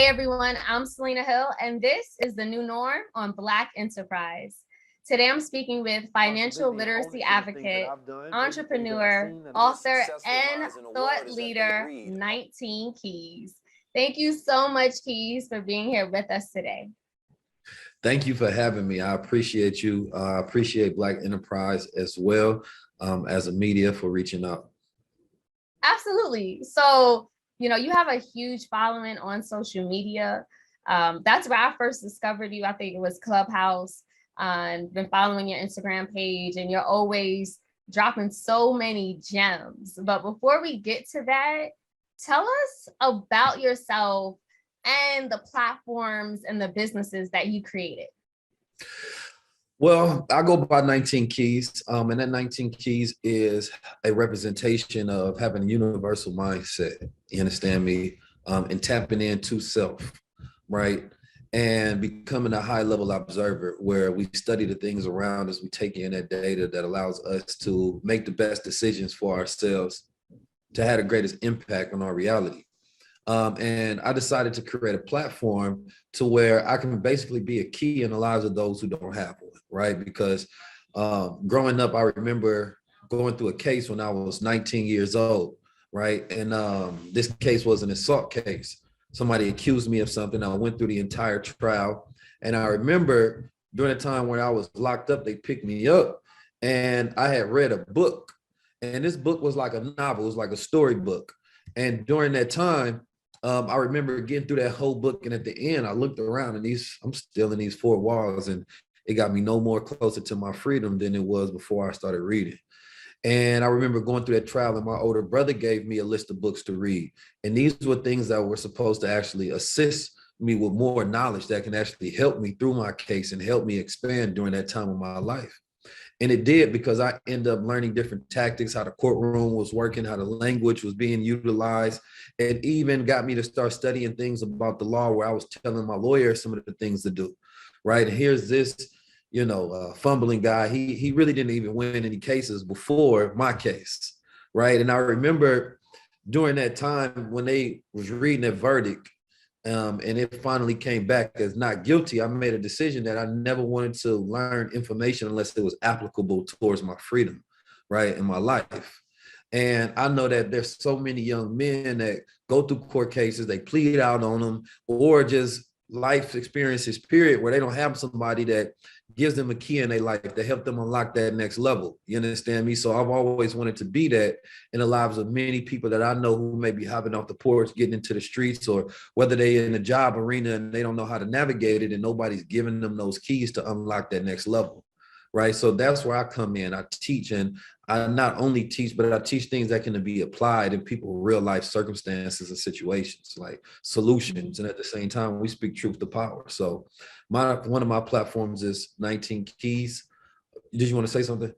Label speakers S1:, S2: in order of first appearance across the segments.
S1: Hey everyone, I'm Selena Hill, and this is the new norm on Black Enterprise. Today I'm speaking with financial literacy advocate, entrepreneur, author, and thought leader, 19 Keys. Thank you so much, Keys, for being here with us today.
S2: Thank you for having me. I appreciate you. I appreciate Black Enterprise as well as a media for reaching out.
S1: Absolutely. So, you have a huge following on social media. That's where I first discovered you. I think it was Clubhouse. And been following your Instagram page, and you're always dropping so many gems. But before we get to that, tell us about yourself and the platforms and the businesses that you created.
S2: Well, I go by 19 Keys, and that 19 Keys is a representation of having a universal mindset, you understand me, and tapping into self, right? And becoming a high-level observer where we study the things around us, we take in that data that allows us to make the best decisions for ourselves to have the greatest impact on our reality. And I decided to create a platform to where I can basically be a key in the lives of those who don't have one, right? Because growing up, I remember going through a case when I was 19 years old, right? And this case was an assault case. Somebody accused me of something. I went through the entire trial. And I remember during the time when I was locked up, they picked me up and I had read a book. And this book was like a novel, it was like a storybook. And during that time, I remember getting through that whole book, and at the end, I looked around, and I'm still in these four walls, and it got me no more closer to my freedom than it was before I started reading. And I remember going through that trial, and my older brother gave me a list of books to read, and these were things that were supposed to actually assist me with more knowledge that can actually help me through my case and help me expand during that time of my life. And it did, because I ended up learning different tactics, how the courtroom was working, how the language was being utilized. It even got me to start studying things about the law where I was telling my lawyer some of the things to do, right? And here's this, fumbling guy. He really didn't even win any cases before my case, right? And I remember during that time when they was reading that verdict, and it finally came back as not guilty, I made a decision that I never wanted to learn information unless it was applicable towards my freedom, right, in my life. And I know that there's so many young men that go through court cases, they plead out on them, or just life experiences, period, where they don't have somebody that gives them a key in their life to help them unlock that next level. You understand me? So I've always wanted to be that in the lives of many people that I know who may be hopping off the porch, getting into the streets, or whether they're in the job arena and they don't know how to navigate it and nobody's giving them those keys to unlock that next level. Right. So that's where I come in. I teach, and I not only teach, but I teach things that can be applied in people's real life circumstances and situations, like solutions. And at the same time, we speak truth to power. So one of my platforms is 19 Keys. Did you want to say something?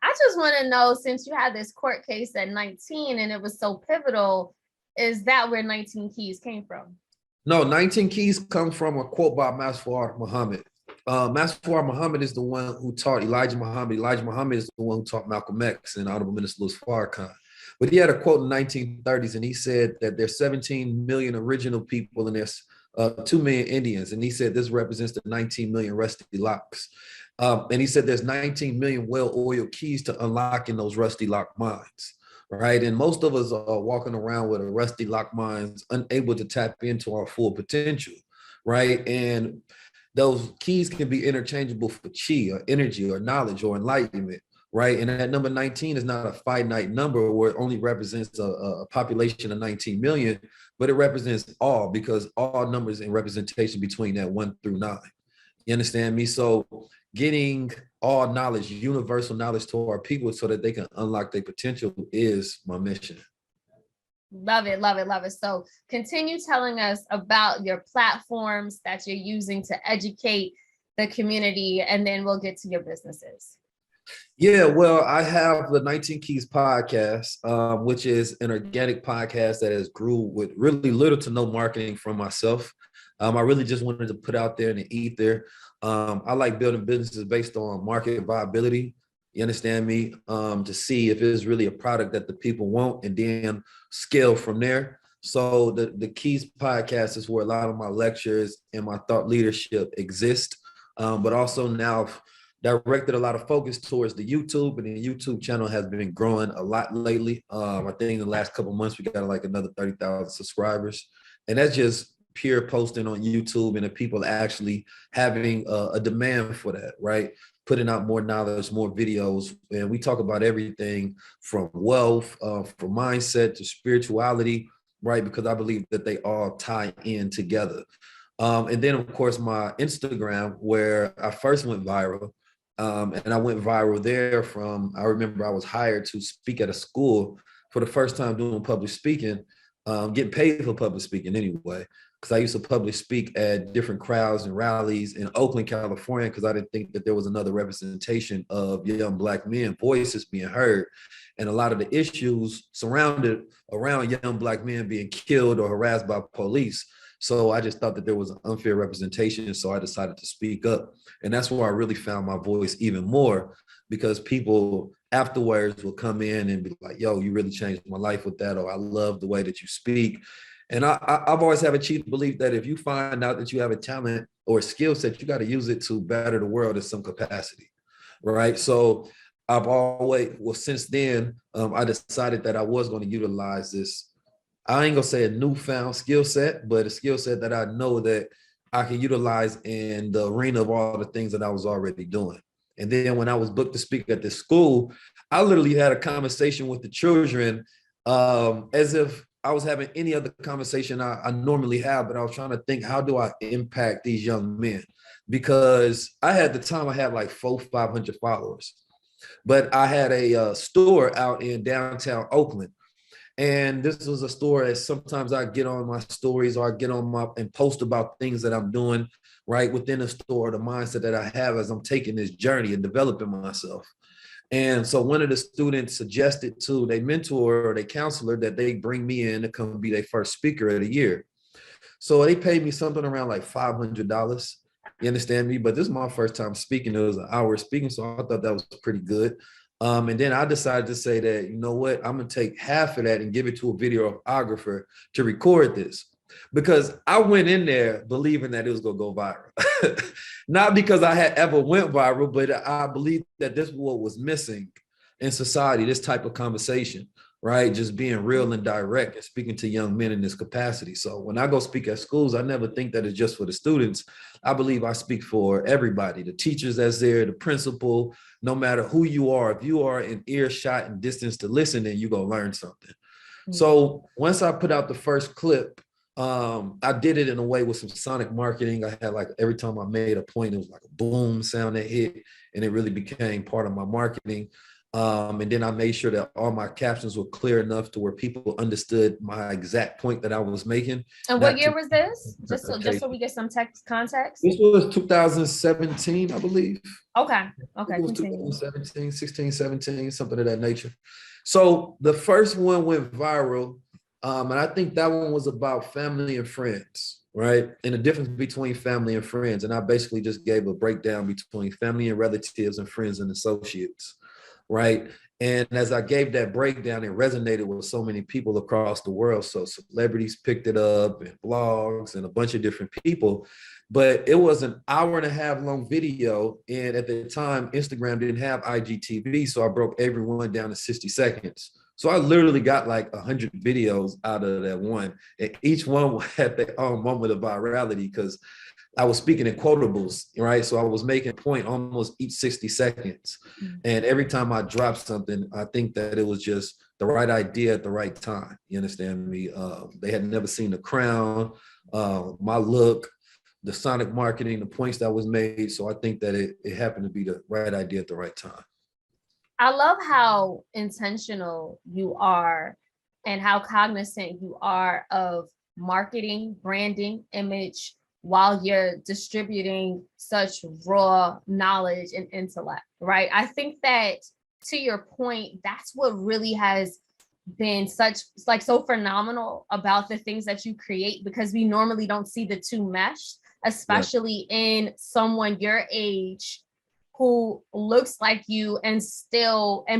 S1: I just want to know, since you had this court case at 19 and it was so pivotal, is that where 19 Keys came from?
S2: No, 19 Keys come from a quote by Master Muhammad. Master Muhammad is the one who taught Elijah Muhammad. Elijah Muhammad is the one who taught Malcolm X and Honorable Minister Louis Farrakhan. But he had a quote in the 1930s, and he said that there's 17 million original people and there's 2 million Indians. And he said this represents the 19 million rusty locks. And he said there's 19 million well-oiled keys to unlocking those rusty lock minds, right? And most of us are walking around with a rusty lock minds, unable to tap into our full potential, right? And those keys can be interchangeable for chi or energy or knowledge or enlightenment, right? And that number 19 is not a finite number where it only represents a population of 19 million, but it represents all, because all numbers in representation between that 1 through 9. You understand me? So getting all knowledge, universal knowledge to our people so that they can unlock their potential is my mission.
S1: Love it, love it, love it. So continue telling us about your platforms that you're using to educate the community, and then we'll get to your businesses.
S2: Yeah, well, I have the 19 Keys podcast, which is an organic podcast that has grew with really little to no marketing from myself. I really just wanted to put out there in the ether. I like building businesses based on market viability. You understand me? To see if it's really a product that the people want and then scale from there. So the Keys podcast is where a lot of my lectures and my thought leadership exist. But also now I've directed a lot of focus towards the YouTube, and the YouTube channel has been growing a lot lately. I think in the last couple of months we got like another 30,000 subscribers, and that's just pure posting on YouTube and the people actually having a demand for that, right? Putting out more knowledge, more videos, and we talk about everything from wealth, from mindset to spirituality, right? Because I believe that they all tie in together. And then, of course, my Instagram, where I first went viral. And I went viral there from, I remember I was hired to speak at a school for the first time doing public speaking, getting paid for public speaking anyway, because I used to public speak at different crowds and rallies in Oakland, California, because I didn't think that there was another representation of young Black men voices being heard. And a lot of the issues surrounded around young Black men being killed or harassed by police. So I just thought that there was an unfair representation. So I decided to speak up. And that's where I really found my voice even more, because people afterwards will come in and be like, yo, you really changed my life with that. Or I love the way that you speak. And I've always have a chief belief that if you find out that you have a talent or a skill set, you got to use it to better the world in some capacity, right? So I've always, well, since then, I decided that I was going to utilize this. I ain't gonna say a newfound skill set, but a skill set that I know that I can utilize in the arena of all the things that I was already doing. And then when I was booked to speak at this school, I literally had a conversation with the children, as if I was having any other conversation I normally have, but I was trying to think, how do I impact these young men? Because I had the time, I had like 500 followers, but I had a store out in downtown Oakland. And this was a store that sometimes I get on my stories or I get on my and post about things that I'm doing right within the store, the mindset that I have as I'm taking this journey and developing myself. And so one of the students suggested to their mentor or their counselor that they bring me in to come be their first speaker of the year. So they paid me something around like $500. You understand me? But this is my first time speaking. It was an hour speaking, so I thought that was pretty good. And then I decided to say that, you know what, I'm gonna take half of that and give it to a videographer to record this. Because I went in there believing that it was gonna go viral. Not because I had ever went viral, but I believed that this was what was missing in society, this type of conversation, right? Just being real and direct and speaking to young men in this capacity. So when I go speak at schools, I never think that it's just for the students. I believe I speak for everybody, the teachers that's there, the principal, no matter who you are. If you are in earshot and distance to listen, then you're going to learn something. So once I put out the first clip, I did it in a way with some sonic marketing. I had like every time I made a point, it was like a boom sound that hit, and it really became part of my marketing. And then I made sure that all my captions were clear enough to where people understood my exact point that I was making.
S1: And what year was this? Just so we get some text context.
S2: This was 2017, I believe.
S1: Okay. Okay.
S2: It was 2017, 16, 17, something of that nature. So the first one went viral. And I think that one was about family and friends, right? And the difference between family and friends. And I basically just gave a breakdown between family and relatives and friends and associates, right? And as I gave that breakdown, it resonated with so many people across the world. So celebrities picked it up and blogs and a bunch of different people. But it was an hour and a half long video. And at the time, Instagram didn't have IGTV. So I broke everyone down to 60 seconds. So I literally got like 100 videos out of that one. And each one had their own moment of virality because I was speaking in quotables, right? So I was making a point almost each 60 seconds. And every time I dropped something, I think that it was just the right idea at the right time. You understand me? They had never seen The Crown, my look, the sonic marketing, the points that was made. So I think that it happened to be the right idea at the right time.
S1: I love how intentional you are and how cognizant you are of marketing, branding, image, while you're distributing such raw knowledge and intellect, right? I think that, to your point, that's what really has been so phenomenal about the things that you create, because we normally don't see the two mesh, especially in someone your age who looks like you and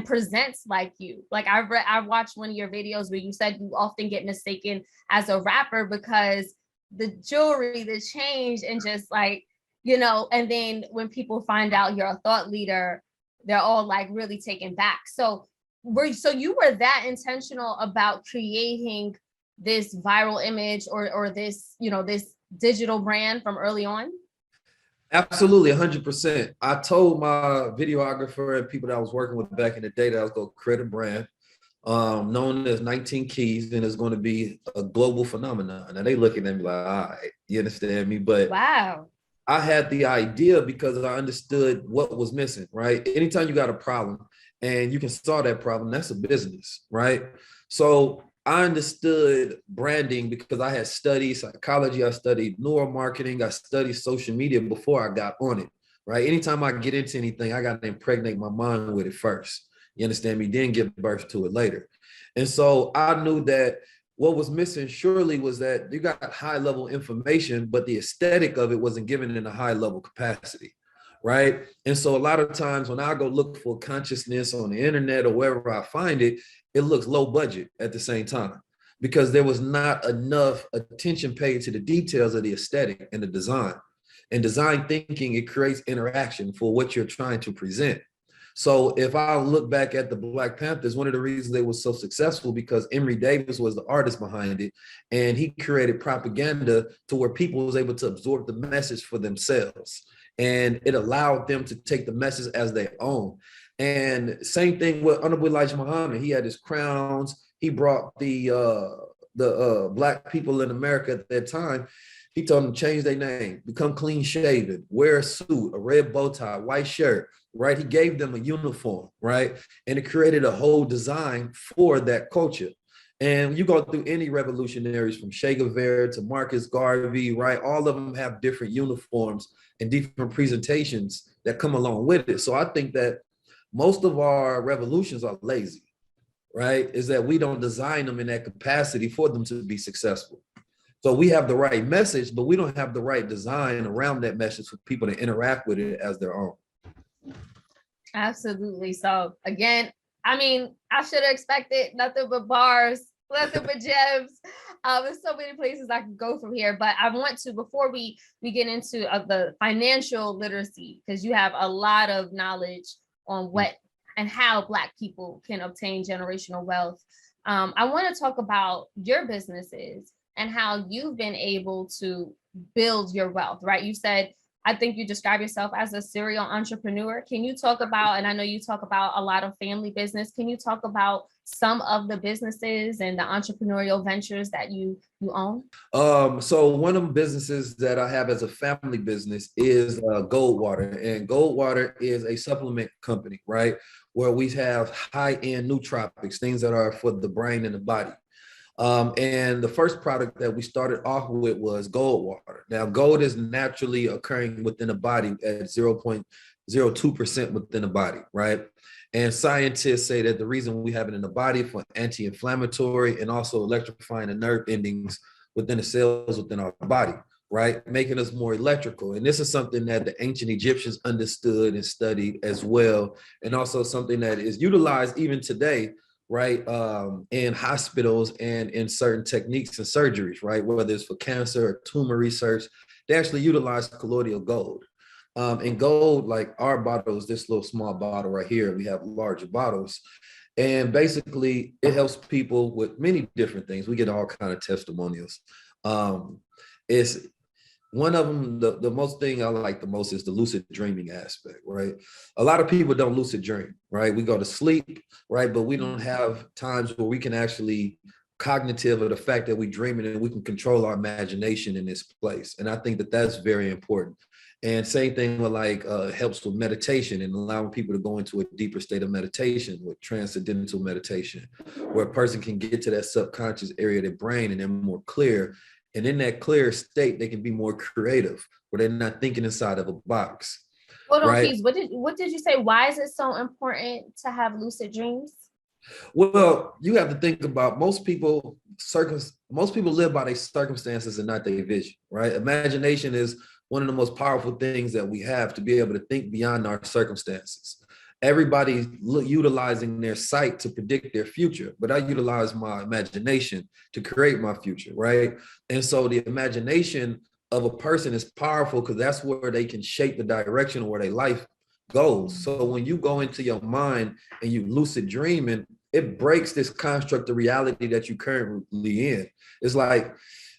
S1: presents like you. Like I watched one of your videos where you said you often get mistaken as a rapper because the jewelry, the change, and just like, and then when people find out you're a thought leader, they're all like really taken back. So you were that intentional about creating this viral image or this, this digital brand from early on?
S2: Absolutely, 100%. I told my videographer and people that I was working with back in the day that I was going to create a brand known as 19 Keys, and it's going to be a global phenomenon. Now they looking at me like, all right, you understand me? But
S1: wow,
S2: I had the idea because I understood what was missing, right? Anytime you got a problem and you can solve that problem, that's a business, right? So I understood branding because I had studied psychology, I studied neuromarketing, I studied social media before I got on it, right? Anytime I get into anything, I got to impregnate my mind with it first. You understand me? Then give birth to it later. And so I knew that what was missing surely was that you got high level information, but the aesthetic of it wasn't given in a high level capacity, right? And so a lot of times when I go look for consciousness on the internet or wherever I find it, it looks low budget at the same time because there was not enough attention paid to the details of the aesthetic and the design. And design thinking, it creates interaction for what you're trying to present. So if I look back at the Black Panthers, one of the reasons they were so successful because Emory Davis was the artist behind it, and he created propaganda to where people was able to absorb the message for themselves, and it allowed them to take the message as their own. And same thing with Honorable Elijah Muhammad. He had his crowns. He brought the Black people in America at that time. He told them to change their name, become clean shaven, wear a suit, a red bow tie, white shirt, right? He gave them a uniform, right? And it created a whole design for that culture. And you go through any revolutionaries from Che Guevara to Marcus Garvey, right? All of them have different uniforms and different presentations that come along with it. So I think that most of our revolutions are lazy, right? Is that we don't design them in that capacity for them to be successful. So we have the right message, but we don't have the right design around that message for people to interact with it as their own.
S1: Absolutely. So again, I mean, I should have expected nothing but bars, nothing but gems. There's so many places I could go from here, but I want to, before we get into the financial literacy, because you have a lot of knowledge on what and how Black people can obtain generational wealth. I want to talk about your businesses and how you've been able to build your wealth, right? You said, I think you describe yourself as a serial entrepreneur. Can you talk about, and I know you talk about a lot of family business, can you talk about some of the businesses and the entrepreneurial ventures that you own?
S2: So one of the businesses that I have as a family business is Goldwater, and Goldwater is a supplement company, right? Where we have high-end nootropics, things that are for the brain and the body. And the first product that we started off with was gold water. Now, gold is naturally occurring within the body at 0.02% within the body, right? And scientists say that the reason we have it in the body for anti-inflammatory and also electrifying the nerve endings within the cells within our body, right? Making us more electrical. And this is something that the ancient Egyptians understood and studied as well. And also something that is utilized even today, right, in hospitals and in certain techniques and surgeries, right, whether it's for cancer or tumor research, they actually utilize colloidal gold. And gold, like our bottles, this little small bottle right here, we have larger bottles. And basically, it helps people with many different things. We get all kind of testimonials. It's one of them, the most thing I like the most is the lucid dreaming aspect, right? A lot of people don't lucid dream, right? We go to sleep, right? But we don't have times where we can actually cognitive of the fact that we dreaming and we can control our imagination in this place. And I think that that's very important. And same thing with like helps with meditation and allowing people to go into a deeper state of meditation with transcendental meditation, where a person can get to that subconscious area of their brain and they're more clear. And in that clear state, they can be more creative, where they're not thinking inside of a box.
S1: Hold on,
S2: right?
S1: Keys. What did you say? Why is it so important to have lucid dreams?
S2: Well, you have to think about most people live by their circumstances and not their vision, right? Imagination is one of the most powerful things that we have, to be able to think beyond our circumstances. Everybody's utilizing their sight to predict their future, but I utilize my imagination to create my future, right? And so the imagination of a person is powerful because that's where they can shape the direction of where their life goes. So when you go into your mind and you lucid dreaming, it breaks this construct of reality that you're currently in. It's like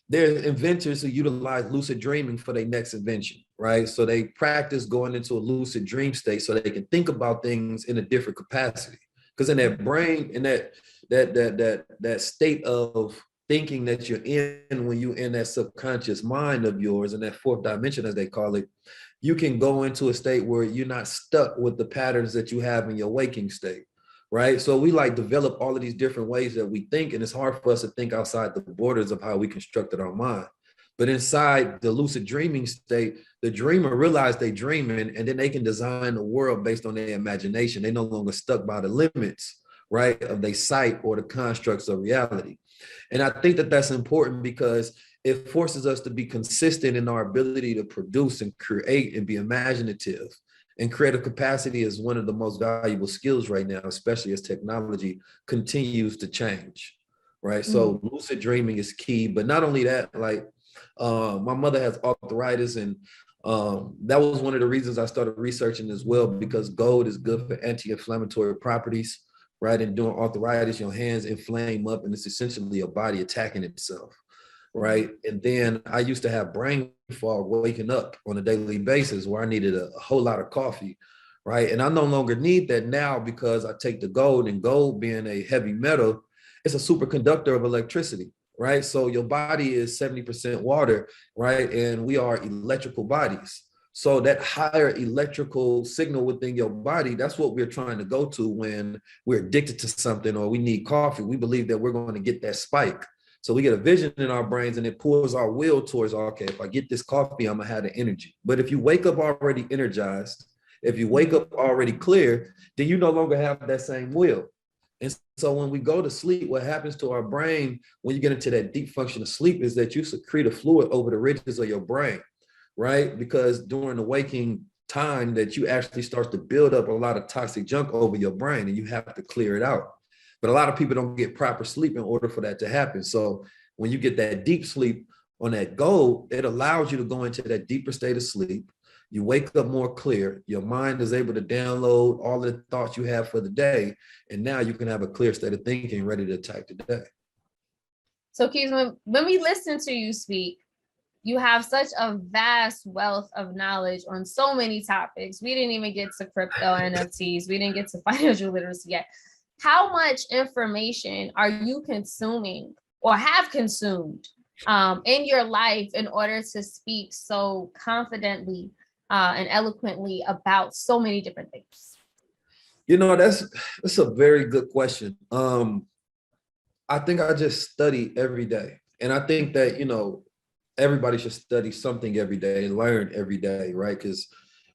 S2: there's inventors who utilize lucid dreaming for their next invention, right? So they practice going into a lucid dream state so they can think about things in a different capacity. Because in that brain, in that state of thinking that you're in when you're in that subconscious mind of yours, in that fourth dimension, as they call it, you can go into a state where you're not stuck with the patterns that you have in your waking state, right? So we like develop all of these different ways that we think, and it's hard for us to think outside the borders of how we constructed our mind. But inside the lucid dreaming state, the dreamer realizes they're dreaming, and then they can design the world based on their imagination. They're no longer stuck by the limits, right, of their sight or the constructs of reality. And I think that that's important because it forces us to be consistent in our ability to produce and create and be imaginative. And creative capacity is one of the most valuable skills right now, especially as technology continues to change, right? So lucid dreaming is key, but not only that, like my mother has arthritis, and that was one of the reasons I started researching as well, because gold is good for anti-inflammatory properties, right? And during arthritis, your hands inflame up, and it's essentially your body attacking itself, right? And then I used to have brain fog waking up on a daily basis where I needed a whole lot of coffee, right? And I no longer need that now because I take the gold, and gold being a heavy metal, it's a superconductor of electricity, right? So your body is 70% water, right? And we are electrical bodies. So that higher electrical signal within your body, that's what we're trying to go to when we're addicted to something or we need coffee. We believe that we're going to get that spike. So we get a vision in our brains, and it pulls our will towards, okay, if I get this coffee, I'm gonna have the energy. But if you wake up already energized, if you wake up already clear, then you no longer have that same will. And so when we go to sleep, what happens to our brain when you get into that deep function of sleep is that you secrete a fluid over the ridges of your brain, right? Because during the waking time that you actually start to build up a lot of toxic junk over your brain, and you have to clear it out. But a lot of people don't get proper sleep in order for that to happen. So when you get that deep sleep on that goal, it allows you to go into that deeper state of sleep. You wake up more clear. Your mind is able to download all of the thoughts you have for the day. And now you can have a clear state of thinking ready to attack the day.
S1: So Keys, when we listen to you speak, you have such a vast wealth of knowledge on so many topics. We didn't even get to crypto, NFTs. We didn't get to financial literacy yet. How much information are you consuming or have consumed in your life in order to speak so confidently and eloquently about so many different things?
S2: You know, that's a very good question. I think I just study every day. And I think that, you know, everybody should study something every day, learn every day, right? Because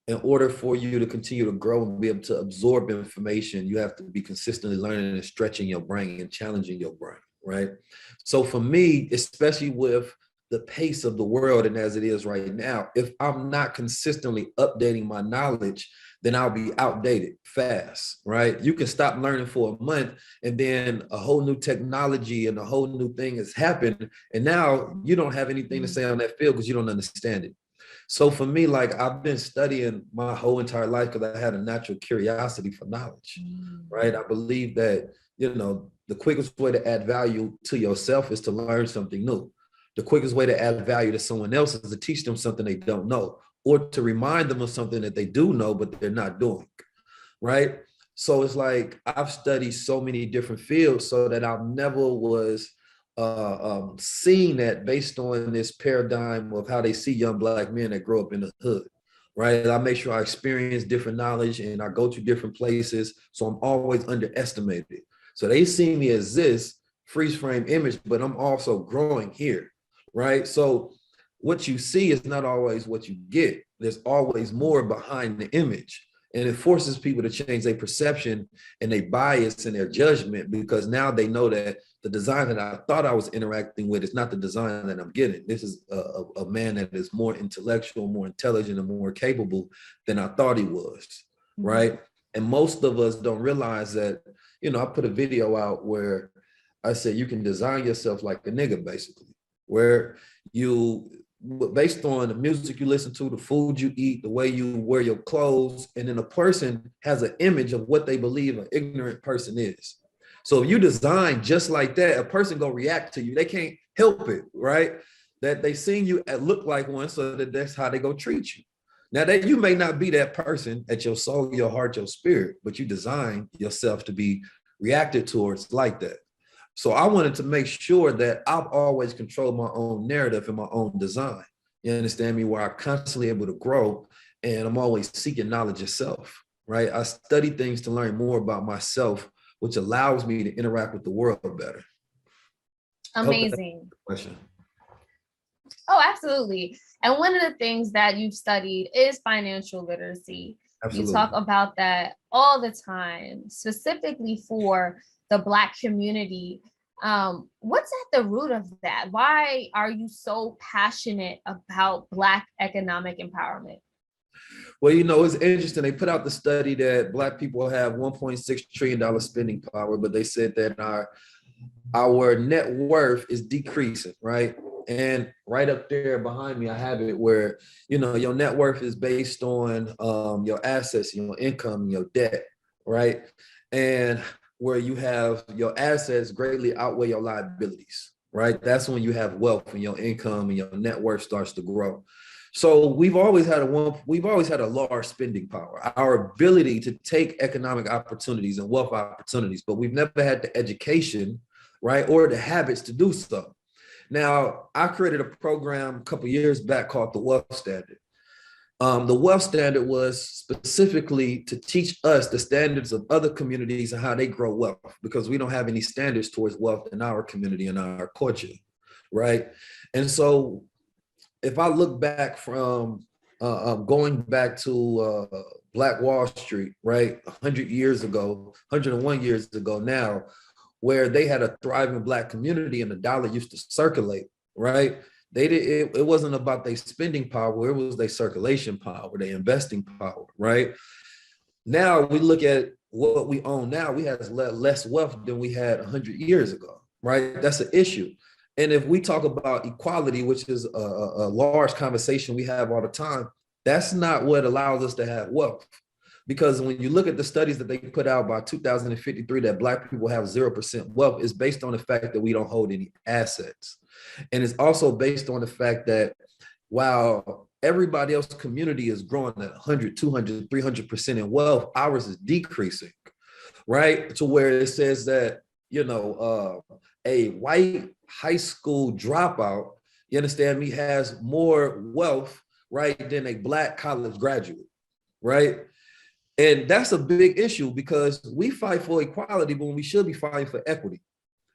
S2: in order for you to continue to grow and be able to absorb information, you have to be consistently learning and stretching your brain and challenging your brain, right? So for me, especially with the pace of the world and as it is right now, if I'm not consistently updating my knowledge, then I'll be outdated fast, right? You can stop learning for a month and then a whole new technology and a whole new thing has happened. And now you don't have anything to say on that field because you don't understand it. So for me, like I've been studying my whole entire life because I had a natural curiosity for knowledge, right? I believe that, you know, the quickest way to add value to yourself is to learn something new. The quickest way to add value to someone else is to teach them something they don't know, or to remind them of something that they do know, but they're not doing, right? So it's like I've studied so many different fields so that I never was seeing that based on this paradigm of how they see young Black men that grow up in the hood, right? I make sure I experience different knowledge and I go to different places. So I'm always underestimated. So they see me as this freeze frame image, but I'm also growing here, right? So what you see is not always what you get. There's always more behind the image. And it forces people to change their perception and their bias and their judgment, because now they know that the design that I thought I was interacting with is not the design that I'm getting. This is a man that is more intellectual, more intelligent, and more capable than I thought he was, right? And most of us don't realize that, I put a video out where I said, you can design yourself like a nigga, basically, where you, based on the music you listen to, the food you eat, the way you wear your clothes, and then a person has an image of what they believe an ignorant person is. So if you design just like that, a person gonna react to you. They can't help it, right? That they seen you look like one, so that's how they go treat you. Now that you may not be that person at your soul, your heart, your spirit, but you design yourself to be reacted towards like that. So I wanted to make sure that I've always controlled my own narrative and my own design. You understand me? Where I'm constantly able to grow, and I'm always seeking knowledge of self, right? I study things to learn more about myself, which allows me to interact with the world better.
S1: Amazing.
S2: Question.
S1: Oh, absolutely. And one of the things that you've studied is financial literacy. Absolutely. You talk about that all the time, specifically for the Black community. What's at the root of that? Why are you so passionate about Black economic empowerment?
S2: Well, it's interesting. They put out the study that Black people have $1.6 trillion spending power, but they said that our net worth is decreasing, right? And right up there behind me, I have it where, your net worth is based on your assets, your income, your debt, right? And where you have your assets greatly outweigh your liabilities, right? That's when you have wealth and your income and your net worth starts to grow. So we've always had a large spending power, our ability to take economic opportunities and wealth opportunities, but we've never had the education, right, or the habits to do so. Now, I created a program a couple of years back called the Wealth Standard. The Wealth Standard was specifically to teach us the standards of other communities and how they grow wealth, because we don't have any standards towards wealth in our community and our culture, right? And so if I look back from going back to Black Wall Street, right, 100 years ago, 101 years ago now, where they had a thriving Black community and the dollar used to circulate, right? It wasn't about their spending power, it was their circulation power, their investing power, right? Now we look at what we own now, we have less wealth than we had 100 years ago, right? That's an issue. And if we talk about equality, which is a large conversation we have all the time, that's not what allows us to have wealth. Because when you look at the studies that they put out by 2053 that Black people have 0% wealth, is based on the fact that we don't hold any assets. And it's also based on the fact that while everybody else's community is growing at 100, 200, 300% in wealth, ours is decreasing, right? To where it says that, a white high school dropout, you understand me, has more wealth, right, than a Black college graduate, right? And that's a big issue, because we fight for equality when we should be fighting for equity,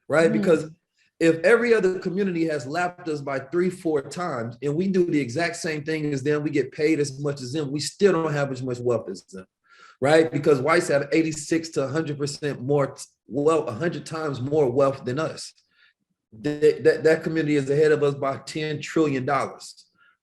S2: right? Because if every other community has lapped us by 3-4 times and we do the exact same thing as them, we get paid as much as them, we still don't have as much wealth as them, right? Because whites have 86 to 100% more wealth, 100 times more wealth than us. That community is ahead of us by $10 trillion.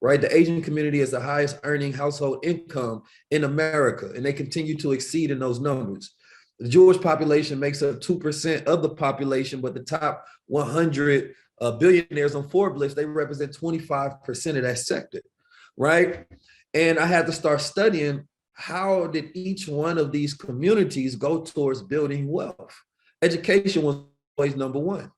S2: Right? The Asian community is the highest earning household income in America, and they continue to exceed in those numbers. The Jewish population makes up 2% of the population, but the top 100 billionaires on Forbes list, they represent 25% of that sector, right? And I had to start studying, how did each one of these communities go towards building wealth? Education was always number one,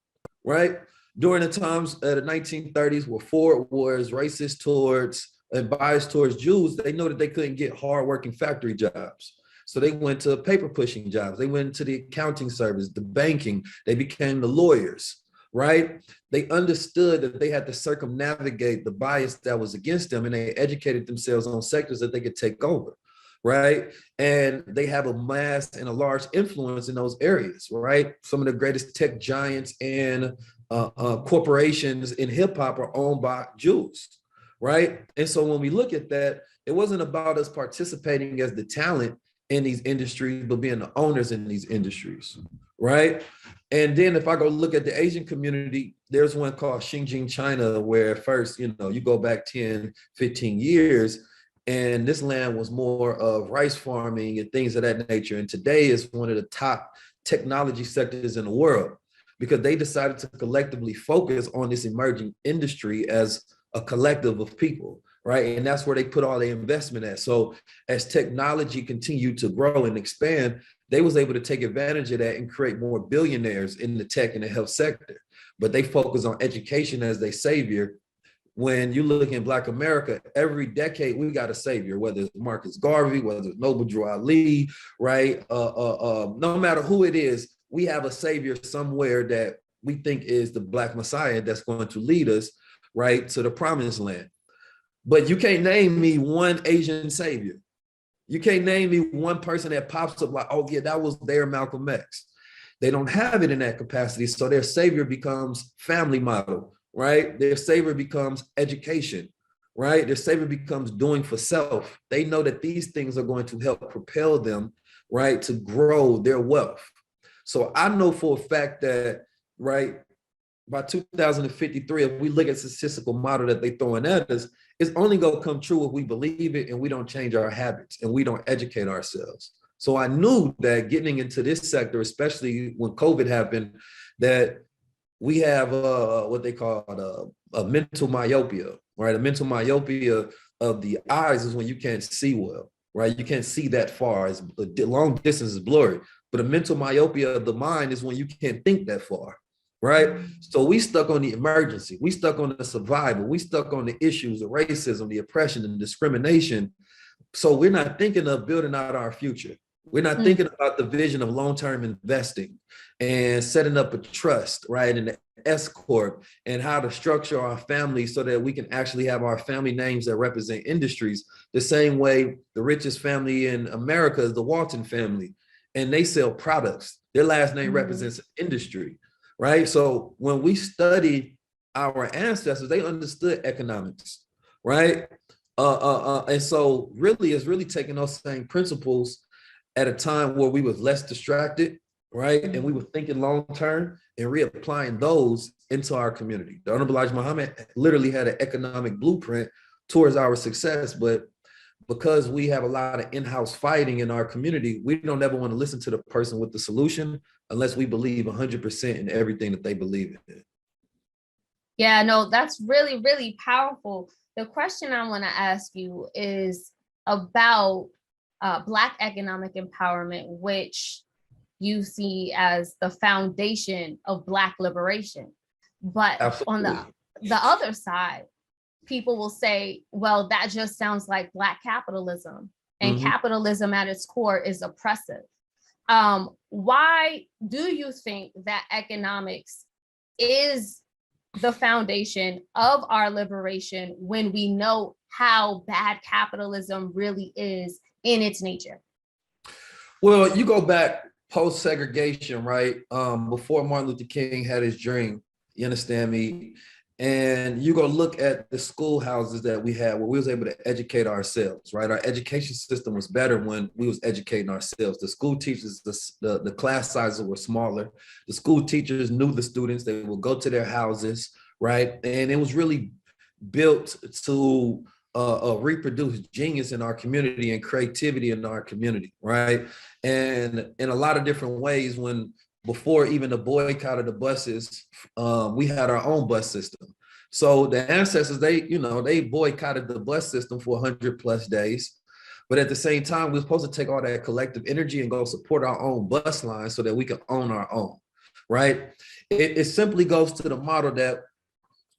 S2: right? During the times of the 1930s, where Ford was racist towards and biased towards Jews, they know that they couldn't get hardworking factory jobs. So they went to paper pushing jobs. They went into the accounting service, the banking. They became the lawyers, right? They understood that they had to circumnavigate the bias that was against them, and they educated themselves on sectors that they could take over, right? And they have a mass and a large influence in those areas, right? Some of the greatest tech giants and corporations in hip hop are owned by Jews, right? And so when we look at that, it wasn't about us participating as the talent. in these industries, but being the owners in these industries, right? And then if I go look at the Asian community, there's one called Xinjiang, China, where first, you go back 10, 15 years, and this land was more of rice farming and things of that nature. And today is one of the top technology sectors in the world because they decided to collectively focus on this emerging industry as a collective of people, right? And that's where they put all their investment at. So as technology continued to grow and expand, they was able to take advantage of that and create more billionaires in the tech and the health sector. But they focus on education as their savior. When you look in Black America, every decade we got a savior, whether it's Marcus Garvey, whether it's Noble Drew Ali, right? No matter who it is, we have a savior somewhere that we think is the Black Messiah that's going to lead us, right, to the promised land. But you can't name me one Asian savior. You can't name me one person that pops up like, oh yeah, that was their Malcolm X. They don't have it in that capacity. So their savior becomes family model, right? Their savior becomes education, right? Their savior becomes doing for self. They know that these things are going to help propel them, right, to grow their wealth. So I know for a fact that, right, by 2053, if we look at the statistical model that they throwing at us, it's only gonna come true if we believe it and we don't change our habits and we don't educate ourselves. So I knew that getting into this sector, especially when COVID happened, that we have what they call a mental myopia, right? A mental myopia of the eyes is when you can't see well, right? You can't see that far. As the long distance is blurry, but a mental myopia of the mind is when you can't think that far, right? So we stuck on the emergency, we stuck on the survival, we stuck on the issues of racism, the oppression, and discrimination. So we're not thinking of building out our future. We're not thinking about the vision of long-term investing and setting up a trust, right? And the S Corp and how to structure our family so that we can actually have our family names that represent industries. The same way the richest family in America is the Walton family, and they sell products. Their last name represents industry, right? So when we study our ancestors, they understood economics, right? And so really, it's really taking those same principles at a time where we was less distracted, right? And we were thinking long-term and reapplying those into our community. The Honorable Elijah Muhammad literally had an economic blueprint towards our success, but because we have a lot of in-house fighting in our community, we don't ever want to listen to the person with the solution unless we believe 100% in everything that they believe in.
S1: Yeah, no, that's really, really powerful. The question I want to ask you is about Black economic empowerment, which you see as the foundation of Black liberation. But Absolutely. On the other side, people will say, well, that just sounds like Black capitalism, and capitalism at its core is oppressive. Why do you think that economics is the foundation of our liberation when we know how bad capitalism really is in its nature?
S2: Well, you go back post-segregation, right? Before Martin Luther King had his dream, you understand me? And you go look at the schoolhouses that we had where we was able to educate ourselves, right? Our education system was better when we was educating ourselves. The school teachers, the class sizes were smaller. The school teachers knew the students. They would go to their houses, right? And it was really built to reproduce genius in our community and creativity in our community, right? And in a lot of different ways, when before even the boycott of the buses, we had our own bus system. So the ancestors, they boycotted the bus system for 100+ days. But at the same time, we're supposed to take all that collective energy and go support our own bus line so that we can own our own, right? It simply goes to the model that,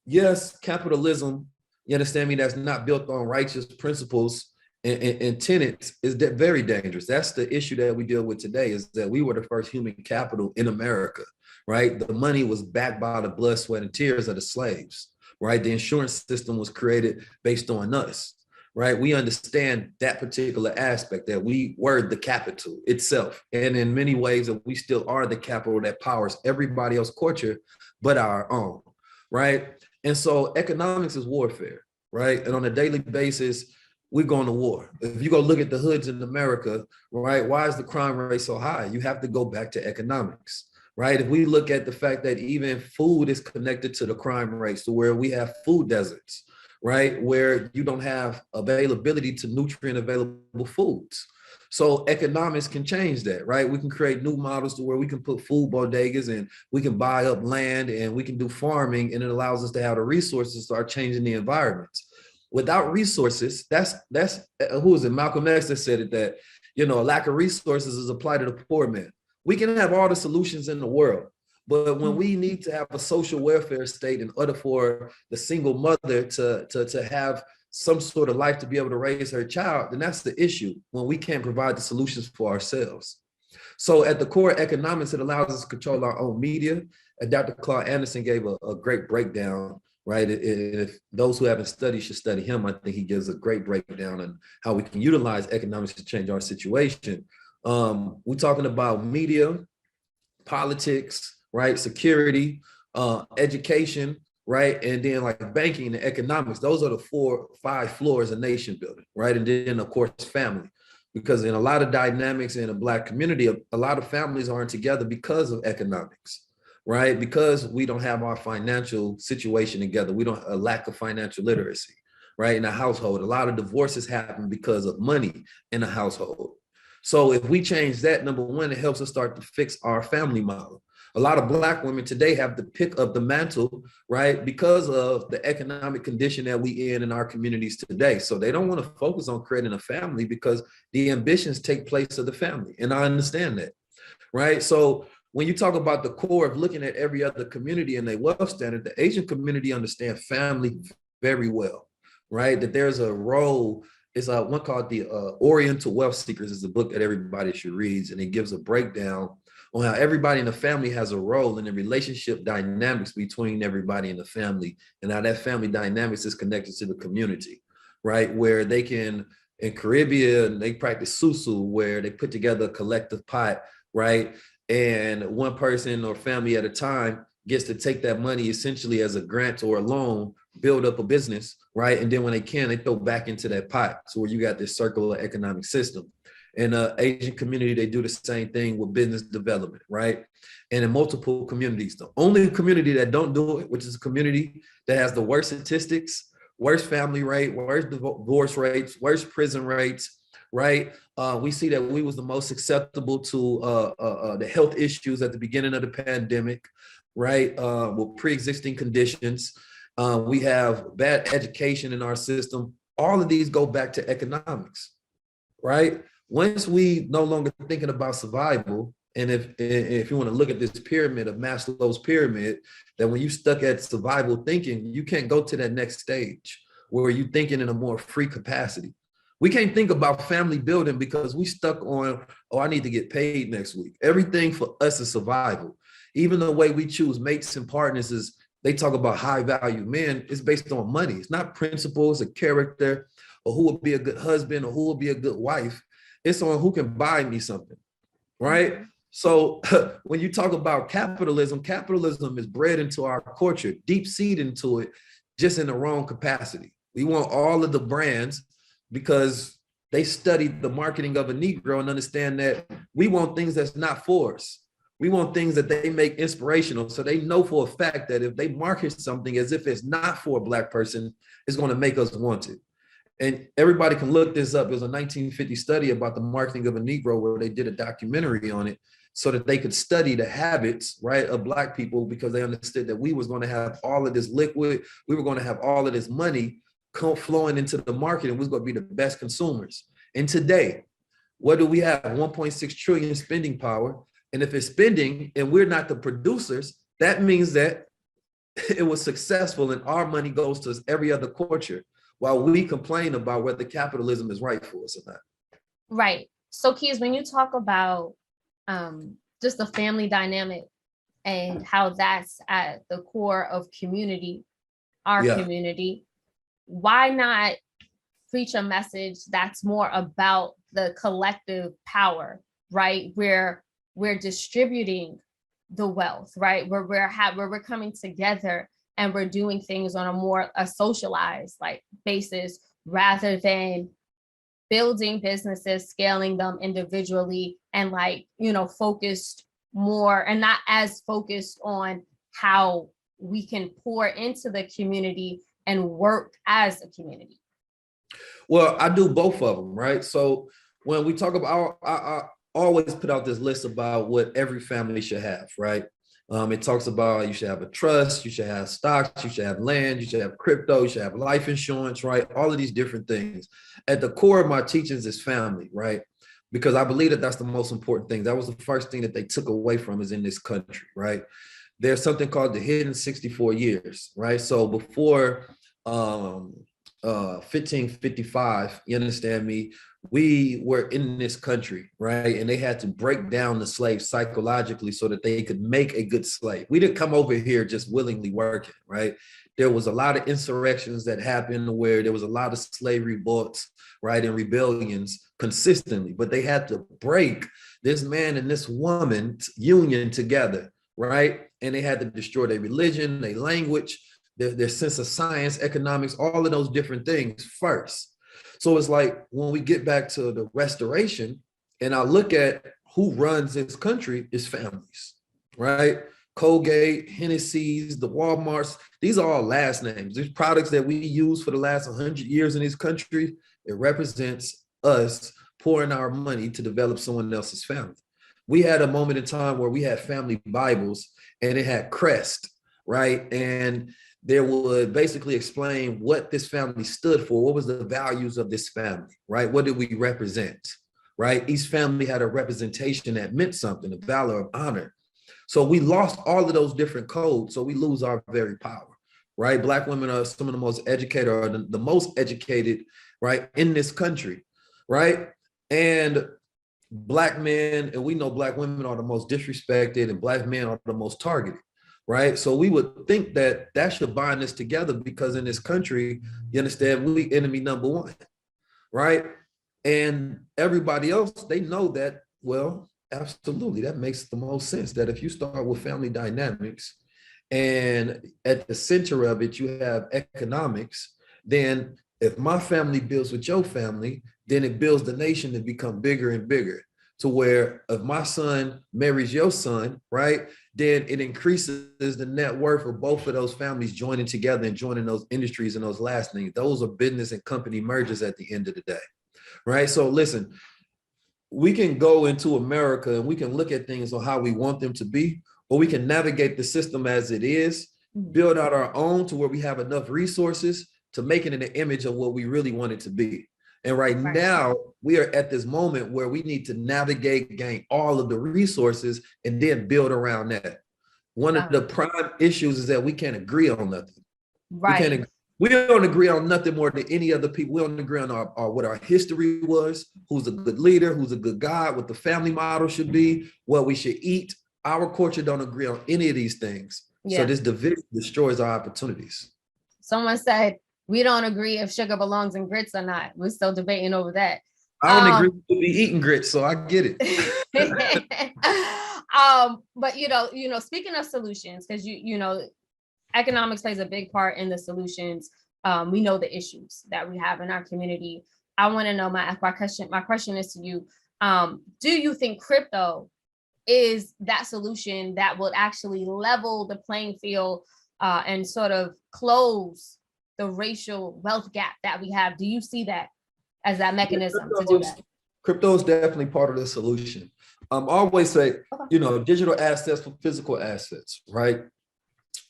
S2: yes, capitalism, you understand me, that's not built on righteous principles and tenets is that very dangerous. That's the issue that we deal with today, is that we were the first human capital in America, right? The money was backed by the blood, sweat, and tears of the slaves, right? The insurance system was created based on us, right? We understand that particular aspect, that we were the capital itself. And in many ways, that we still are the capital that powers everybody else's culture but our own, right? And so economics is warfare, right? And on a daily basis, we're going to war. If you go look at the hoods in America, right, why is the crime rate so high? You have to go back to economics, right? If we look at the fact that even food is connected to the crime rates, to where we have food deserts, right, where you don't have availability to nutrient available foods. So economics can change that, right? We can create new models to where we can put food bodegas and we can buy up land and we can do farming, and it allows us to have the resources to start changing the environment. Without resources, that's who is it? Malcolm X that said it, that a lack of resources is applied to the poor man. We can have all the solutions in the world, but when we need to have a social welfare state in order for the single mother to have some sort of life to be able to raise her child, then that's the issue, when we can't provide the solutions for ourselves. So at the core, economics, it allows us to control our own media. And Dr. Claude Anderson gave a great breakdown, right? If those who haven't studied should study him, I think he gives a great breakdown on how we can utilize economics to change our situation. We're talking about media, politics, right? Security, education, right? And then like banking and economics. Those are the 4-5 floors of nation building, right? And then of course, family. Because in a lot of dynamics in a Black community, a lot of families aren't together because of economics, right? Because we don't have our financial situation together. We don't, a lack of financial literacy, right? In a household, a lot of divorces happen because of money in a household. So if we change that, number one, it helps us start to fix our family model. A lot of Black women today have to pick up the mantle, right, because of the economic condition that we in our communities today. So they don't want to focus on creating a family because the ambitions take place of the family. And I understand that, right? So when you talk about the core of looking at every other community and their wealth standard, the Asian community understands family very well, right? That there's a role. It's one called the Oriental Wealth Seekers. Is a book that everybody should read, and it gives a breakdown on how everybody in the family has a role in the relationship dynamics between everybody in the family, and how that family dynamics is connected to the community, right? Where they can, in Caribbean, they practice susu, where they put together a collective pot, right? And one person or family at a time gets to take that money essentially as a grant or a loan, build up a business, right? And then when they can, they throw back into that pot. So where you got this circular economic system. In the Asian community, they do the same thing with business development, right? And in multiple communities. The only community that don't do it, which is a community that has the worst statistics, worst family rate, worst divorce rates, worst prison rates, right? We see that we was the most susceptible to the health issues at the beginning of the pandemic, right? With pre-existing conditions. We have bad education in our system. All of these go back to economics, right? Once we no longer thinking about survival, and if you want to look at this pyramid of Maslow's pyramid, that when you stuck at survival thinking, you can't go to that next stage where you're thinking in a more free capacity. We can't think about family building because we stuck on, oh, I need to get paid next week. Everything for us is survival. Even the way we choose mates and partners is, they talk about high value men, it's based on money. It's not principles or character or who would be a good husband or who would be a good wife. It's on who can buy me something, right? So when you talk about capitalism, capitalism is bred into our culture, deep seed into it, just in the wrong capacity. We want all of the brands because they studied the marketing of a Negro and understand that we want things that's not for us. We want things that they make inspirational. So they know for a fact that if they market something as if it's not for a Black person, it's going to make us want it. And everybody can look this up. It was a 1950 study about the marketing of a Negro where they did a documentary on it so that they could study the habits, right, of Black people, because they understood that we was going to have all of this liquid. We were going to have all of this money flowing into the market, and we was going to be the best consumers. And today, what do we have? 1.6 trillion spending power. And if it's spending and we're not the producers, that means that it was successful and our money goes to every other culture, while we complain about whether capitalism is right for us or not.
S1: Right. So Keys, when you talk about just the family dynamic and how that's at the core of community, our community, why not preach a message that's more about the collective power, right? Where we're distributing the wealth, right? Where we're coming together and we're doing things on a more socialized like basis, rather than building businesses, scaling them individually, and like, focused more and not as focused on how we can pour into the community and work as a community?
S2: Well, I do both of them, right? So when we talk about, I always put out this list about what every family should have, right? It talks about you should have a trust, you should have stocks, you should have land, you should have crypto, you should have life insurance, right? All of these different things. At the core of my teachings is family, right? Because I believe that that's the most important thing. That was the first thing that they took away from us in this country, right? There's something called the hidden 64 years, right? So before 1555, you understand me, we were in this country, right? And they had to break down the slaves psychologically so that they could make a good slave. We didn't come over here just willingly working, right? There was a lot of insurrections that happened where there was a lot of slavery boughts, right, and rebellions consistently, but they had to break this man and this woman's union together, right? And they had to destroy their religion, their language, their sense of science, economics, all of those different things first. So it's like when we get back to the restoration and I look at who runs this country, is families, right? Colgate, Hennessy's, the Walmarts, these are all last names. These products that we use for the last 100 years in this country, it represents us pouring our money to develop someone else's family. We had a moment in time where we had family Bibles and it had crest, right? And there would basically explain what this family stood for. What was the values of this family, right? What did we represent, right? Each family had a representation that meant something, a valor of honor. So we lost all of those different codes. So we lose our very power, right? Black women are some of the most educated, or the most educated, right, in this country, right? And Black men, and we know Black women are the most disrespected and Black men are the most targeted, right? So we would think that that should bind us together because in this country, you understand, we enemy number one, right? And everybody else, they know that, well, absolutely, that makes the most sense, that if you start with family dynamics and at the center of it, you have economics, then if my family builds with your family, then it builds the nation to become bigger and bigger, to where if my son marries your son, right, then it increases the net worth of both of those families joining together and joining those industries and those last names. Those are business and company mergers at the end of the day, right? So listen, we can go into America and we can look at things on how we want them to be, or we can navigate the system as it is, build out our own to where we have enough resources to make it in the image of what we really want it to be. And right now, we are at this moment where we need to navigate, gain all of the resources, and then build around that. One of the prime issues is that we can't agree on nothing.
S1: Right.
S2: We don't agree on nothing more than any other people. We don't agree on our what our history was, who's a good leader, who's a good guy, what the family model should be, what we should eat. Our culture don't agree on any of these things. Yeah. So this division destroys our opportunities.
S1: Someone said, we don't agree if sugar belongs in grits or not. We're still debating over that.
S2: I don't agree with be eating grits, so I get it.
S1: But speaking of solutions, because economics plays a big part in the solutions. We know the issues that we have in our community. I want to know my question is to you. Do you think crypto is that solution that would actually level the playing field and sort of close the racial wealth gap that we have? Do you see that as that mechanism to do that?
S2: Crypto is definitely part of the solution. I always say, digital assets for physical assets, right?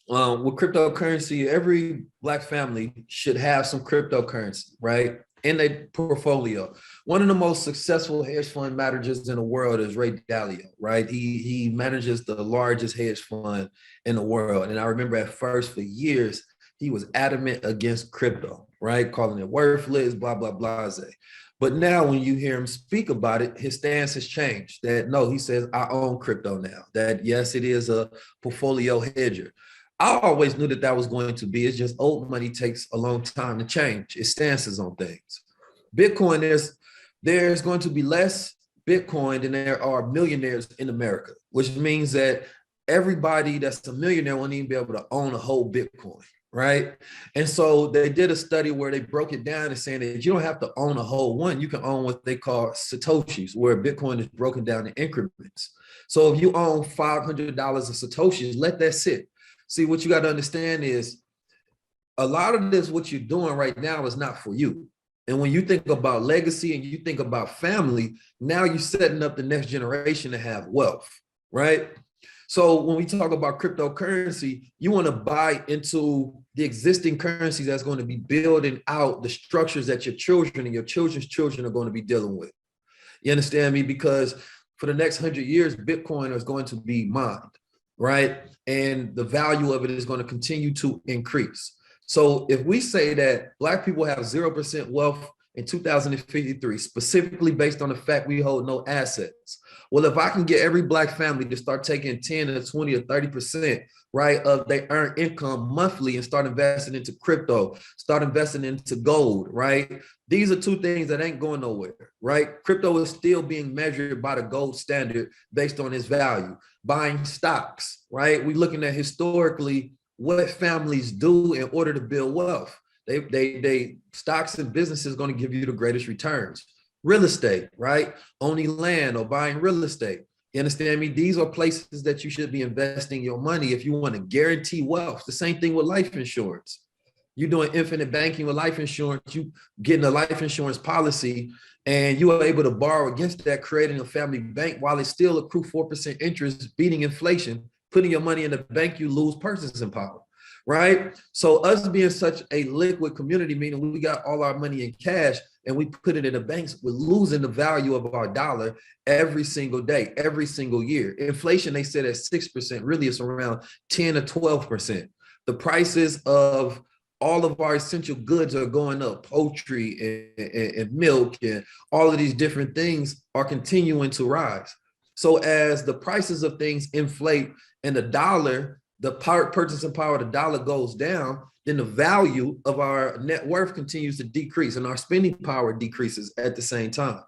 S2: With cryptocurrency, every Black family should have some cryptocurrency, right, in their portfolio. One of the most successful hedge fund managers in the world is Ray Dalio, right? He manages the largest hedge fund in the world. And I remember at first for years, he was adamant against crypto, right? Calling it worthless, blah, blah, blah. But now when you hear him speak about it, his stance has changed. That no, he says, I own crypto now. That yes, it is a portfolio hedger. I always knew that was going to be. It's just old money takes a long time to change its stances on things. Bitcoin, there's going to be less Bitcoin than there are millionaires in America, which means that everybody that's a millionaire won't even be able to own a whole Bitcoin. right? And so they did a study where they broke it down and saying that you don't have to own a whole one. You can own what they call Satoshis, where Bitcoin is broken down in increments. So if you own $500 of Satoshis, let that sit. See, what you got to understand is a lot of this, what you're doing right now is not for you. And when you think about legacy and you think about family, now you're setting up the next generation to have wealth, right? So when we talk about cryptocurrency, you want to buy into the existing currency that's going to be building out the structures that your children and your children's children are going to be dealing with. You understand me? Because for the next 100 years, Bitcoin is going to be mined, right? And the value of it is going to continue to increase. So if we say that Black people have 0% wealth in 2053, specifically based on the fact we hold no assets, well, if I can get every Black family to start taking 10 or 20 or 30%, right, of their earned income monthly and start investing into crypto, start investing into gold, right? These are two things that ain't going nowhere, right? Crypto is still being measured by the gold standard based on its value. Buying stocks, right? We're looking at historically what families do in order to build wealth. They stocks and businesses going to give you the greatest returns. Real estate, right? Owning land or buying real estate. You understand me? These are places that you should be investing your money if you want to guarantee wealth. The same thing with life insurance. You're doing infinite banking with life insurance, you getting a life insurance policy, and you are able to borrow against that, creating a family bank while it still accrue 4% interest, beating inflation. Putting your money in the bank, you lose purchasing power, right? So us being such a liquid community, meaning we got all our money in cash and we put it in the banks, we're losing the value of our dollar every single day, every single year. Inflation, they said at 6%, really it's around 10 or 12%. The prices of all of our essential goods are going up. Poultry and milk and all of these different things are continuing to rise. So as the prices of things inflate and the dollar, the purchasing power of the dollar goes down, then the value of our net worth continues to decrease and our spending power decreases at the same time.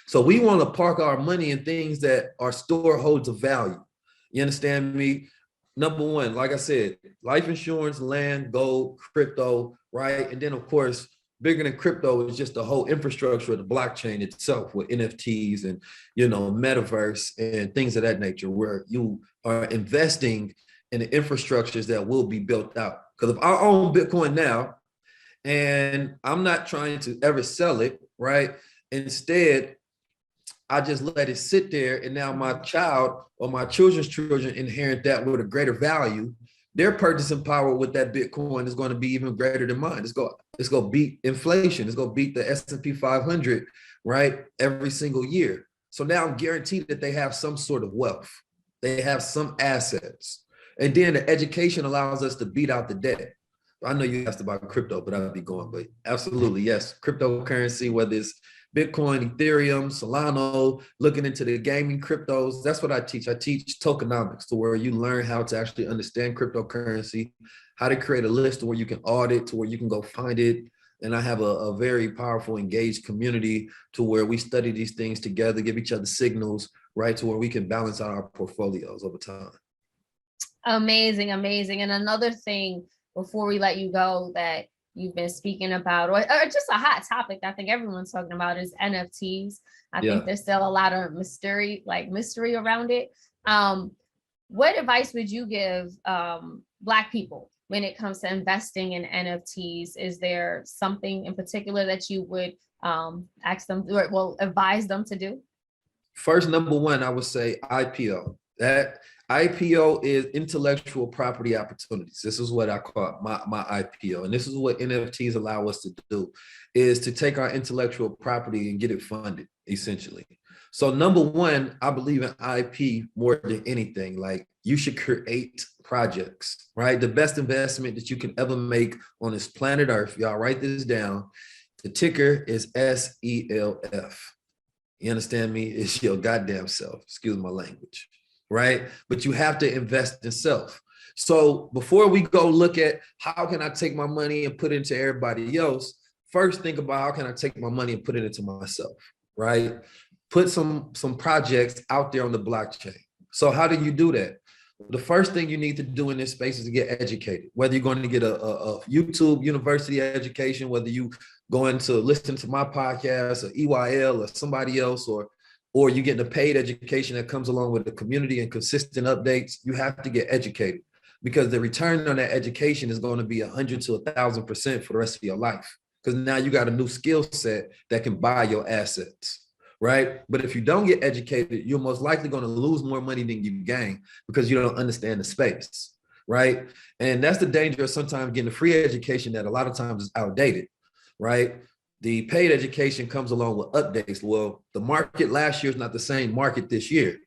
S2: So we want to park our money in things that are storeholds of value. You understand me? Number one, like I said, life insurance, land, gold, crypto, right? And then of course, bigger than crypto is just the whole infrastructure of the blockchain itself with NFTs and, metaverse and things of that nature, where you are investing in the infrastructures that will be built out. Because if I own Bitcoin now and I'm not trying to ever sell it, right? Instead, I just let it sit there, and now my child or my children's children inherit that with a greater value. Their purchasing power with that Bitcoin is going to be even greater than mine. It's going to beat inflation. It's going to beat the S&P 500, right? Every single year. So now I'm guaranteed that they have some sort of wealth. They have some assets. And then the education allows us to beat out the debt. I know you asked about crypto, but I'll be going, but absolutely, yes. Cryptocurrency, whether it's Bitcoin, Ethereum, Solana, looking into the gaming cryptos. That's what I teach. I teach tokenomics, to where you learn how to actually understand cryptocurrency, how to create a list to where you can audit, to where you can go find it. And I have a very powerful, engaged community to where we study these things together, give each other signals, right, to where we can balance out our portfolios over time.
S1: Amazing, amazing. And another thing before we let you go that you've been speaking about, or just a hot topic that I think everyone's talking about, is NFTs. I think there's still a lot of mystery around it. What advice would you give Black people when it comes to investing in NFTs? Is there something in particular that you would ask them, or advise them to do?
S2: First, number one, I would say IPO. That IPO is intellectual property opportunities. This is what I call my IPO. And this is what NFTs allow us to do, is to take our intellectual property and get it funded, essentially. So number one, I believe in IP more than anything. Like, you should create projects, right? The best investment that you can ever make on this planet Earth, y'all write this down. The ticker is SELF. You understand me? It's your goddamn self. Excuse my language. Right? But you have to invest in self. So before we go look at how can I take my money and put it into everybody else, first think about how can I take my money and put it into myself, right? Put some projects out there on the blockchain. So how do you do that? The first thing you need to do in this space is to get educated, whether you're going to get a YouTube university education, whether you going to listen to my podcast or EYL or somebody else, or you getting a paid education that comes along with the community and consistent updates. You have to get educated, because the return on that education is going to be 100 to 1,000% for the rest of your life. Because now you got a new skill set that can buy your assets, right? But if you don't get educated, you're most likely going to lose more money than you gain, because you don't understand the space, right? And that's the danger of sometimes getting a free education that a lot of times is outdated, right? The paid education comes along with updates. Well, the market last year is not the same market this year.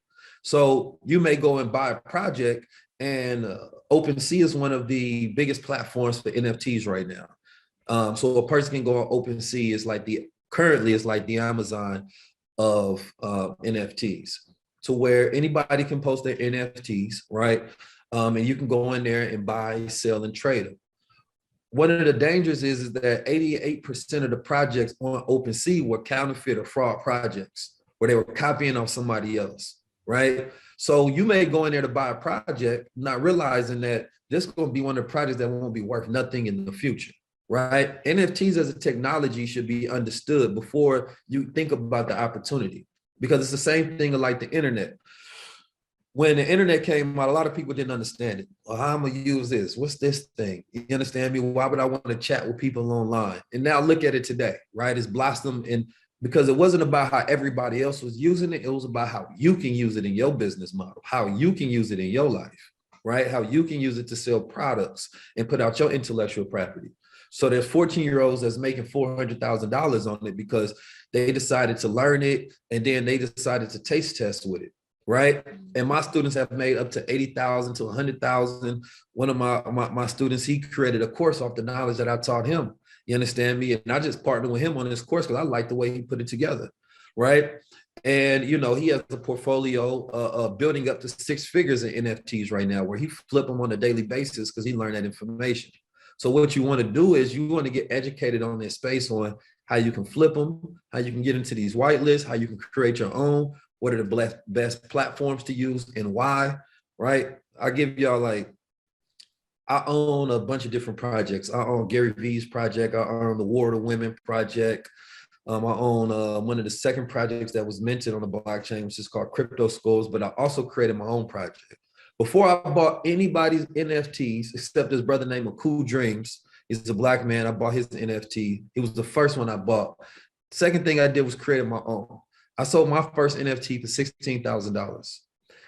S2: So you may go and buy a project, and OpenSea is one of the biggest platforms for NFTs right now. So a person can go on OpenSea. Currently it's like the Amazon of NFTs, to where anybody can post their NFTs, right? And you can go in there and buy, sell, and trade them. One of the dangers is that 88% of the projects on OpenSea were counterfeit or fraud projects, where they were copying off somebody else, right? So you may go in there to buy a project, not realizing that this is going to be one of the projects that won't be worth nothing in the future, right? NFTs as a technology should be understood before you think about the opportunity, because it's the same thing like the internet. When the internet came out, a lot of people didn't understand it. Well, how am I gonna use this? What's this thing? You understand me? Why would I want to chat with people online? And now look at it today, right? It's blossomed, and because it wasn't about how everybody else was using it, it was about how you can use it in your business model, how you can use it in your life, right? How you can use it to sell products and put out your intellectual property. So there's 14-year-olds that's making $400,000 on it because they decided to learn it, and then they decided to taste test with it, right? And my students have made up to 80,000 to 100,000. One of my students, he created a course off the knowledge that I taught him. You understand me? And I just partnered with him on this course because I like the way he put it together, right? And he has a portfolio building up to 6 figures in NFTs right now, where he flip them on a daily basis because he learned that information. So what you want to do is you want to get educated on this space, on how you can flip them, how you can get into these whitelists, how you can create your own, what are the best platforms to use and why, right? I'll give y'all I own a bunch of different projects. I own Gary Vee's project. I own the War of the Women project. I own one of the second projects that was minted on the blockchain, which is called Crypto Skulls, but I also created my own project. Before I bought anybody's NFTs, except this brother named Cool Dreams, he's a Black man, I bought his NFT. He was the first one I bought. Second thing I did was create my own. I sold my first NFT for $16,000.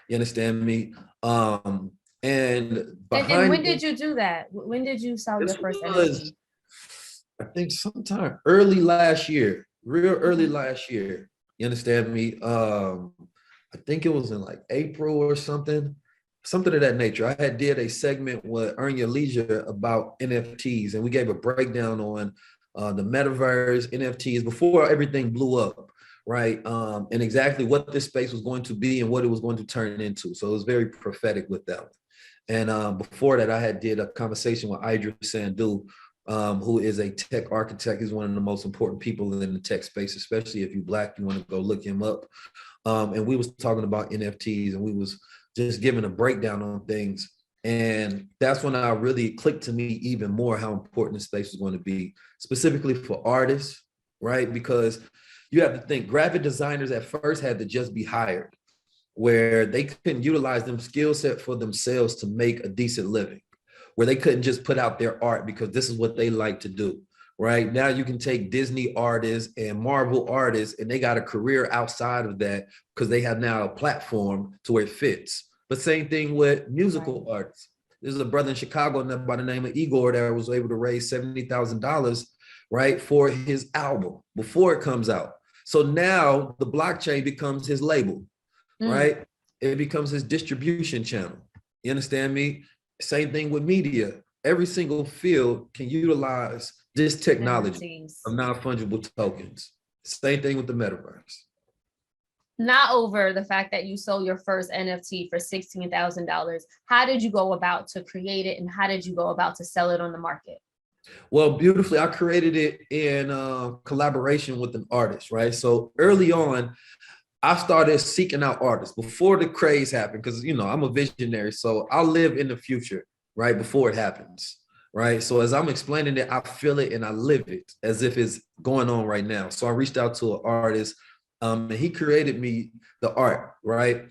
S2: You understand me? And
S1: when did you do that? When did you sell your first NFT?
S2: I think sometime early last year, real early last year. You understand me? I think it was in April or something of that nature. I had did a segment with Earn Your Leisure about NFTs, and we gave a breakdown on the metaverse, NFTs, before everything blew up, right? And exactly what this space was going to be and what it was going to turn into. So it was very prophetic with that one. And before that, I had did a conversation with Idris Sandu, who is a tech architect. He's one of the most important people in the tech space, especially if you're Black, you want to go look him up. And we was talking about NFTs, and we was just giving a breakdown on things. And that's when I really clicked to me even more how important the space was going to be, specifically for artists, right? Because you have to think, graphic designers at first had to just be hired, where they couldn't utilize them skill set for themselves to make a decent living, where they couldn't just put out their art because this is what they like to do, right? Now you can take Disney artists and Marvel artists, and they got a career outside of that because they have now a platform to where it fits. But same thing with musical artists. There's a brother in Chicago by the name of Igor that was able to raise $70,000, right, for his album before it comes out. So now the blockchain becomes his label, right? It becomes his distribution channel. You understand me? Same thing with media. Every single field can utilize this technology of non-fungible tokens. Same thing with the metaverse.
S1: Not over the fact that you sold your first NFT for $16,000. How did you go about to create it, and how did you go about to sell it on the market?
S2: Well, beautifully, I created it in collaboration with an artist, right? So early on, I started seeking out artists before the craze happened because, you know, I'm a visionary. So I'll live in the future, right, before it happens, right? So as I'm explaining it, I feel it and I live it as if it's going on right now. So I reached out to an artist and he created me the art, right?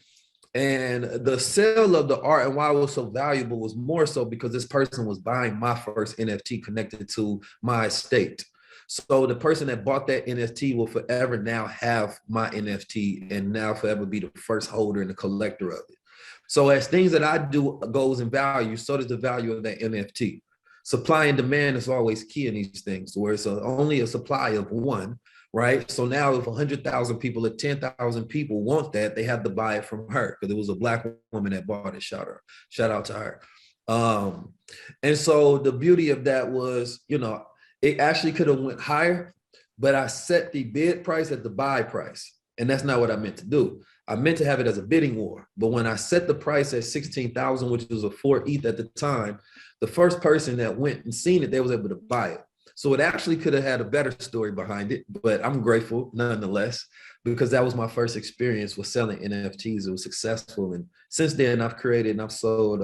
S2: And the sale of the art and why it was so valuable was more so because this person was buying my first NFT connected to my estate. So the person that bought that NFT will forever now have my NFT and now forever be the first holder and the collector of it. So as things that I do goes in value, so does the value of that NFT. Supply and demand is always key in these things, where it's only a supply of one, right? So now if 100,000 people or 10,000 people want that, they have to buy it from her because it was a Black woman that bought it. Shout out to her. Um, and so the beauty of that was, you know, it actually could have went higher, but I set the bid price at the buy price. And that's not what I meant to do. I meant to have it as a bidding war. But when I set the price at 16,000, which was a 4 ETH at the time, the first person that went and seen it, they was able to buy it. So it actually could have had a better story behind it, but I'm grateful nonetheless, because that was my first experience with selling NFTs. It was successful. And since then I've created and I've sold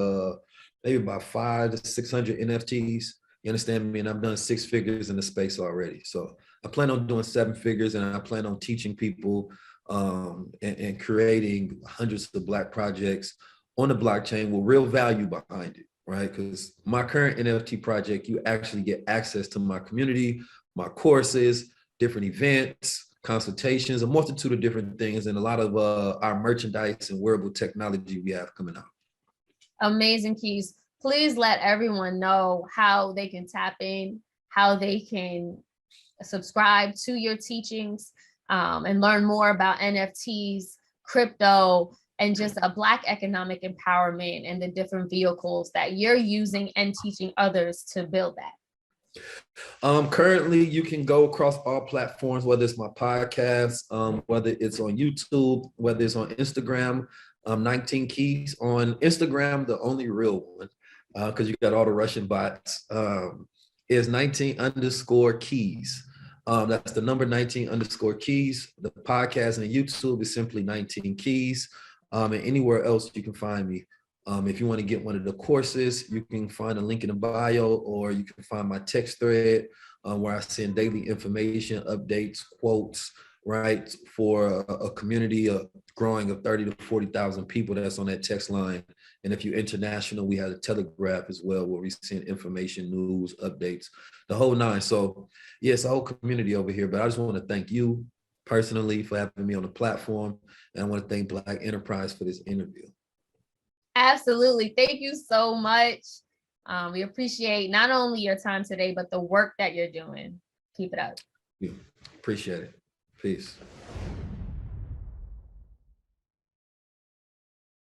S2: maybe about 500 to 600 NFTs. You understand me? And I've done 6 figures in the space already. So I plan on doing 7 figures and I plan on teaching people and creating hundreds of Black projects on the blockchain with real value behind it, right? Because my current NFT project, you actually get access to my community, my courses, different events, consultations, a multitude of different things, and a lot of our merchandise and wearable technology we have coming out.
S1: Amazing, Keys. Please let everyone know how they can tap in, how they can subscribe to your teachings, and learn more about NFTs, crypto, and just a Black economic empowerment and the different vehicles that you're using and teaching others to build that.
S2: Currently, you can go across all platforms, whether it's my podcast, whether it's on YouTube, whether it's on Instagram, 19 Keys. On Instagram, the only real one, because you got all the Russian bots, is 19_keys. That's the number 19_keys. The podcast and YouTube is simply 19 Keys. And anywhere else you can find me. If you want to get one of the courses, you can find a link in the bio, or you can find my text thread where I send daily information, updates, quotes, right, for a community growing of 30 to 40,000 people that's on that text line. And if you're international, we have a Telegraph as well, where we send information, news, updates, the whole nine. So yes, a whole community over here. But I just want to thank you personally for having me on the platform. And I want to thank Black Enterprise for this interview.
S1: Absolutely. Thank you so much. We appreciate not only your time today, but the work that you're doing. Keep it up.
S2: Yeah, appreciate it. Peace.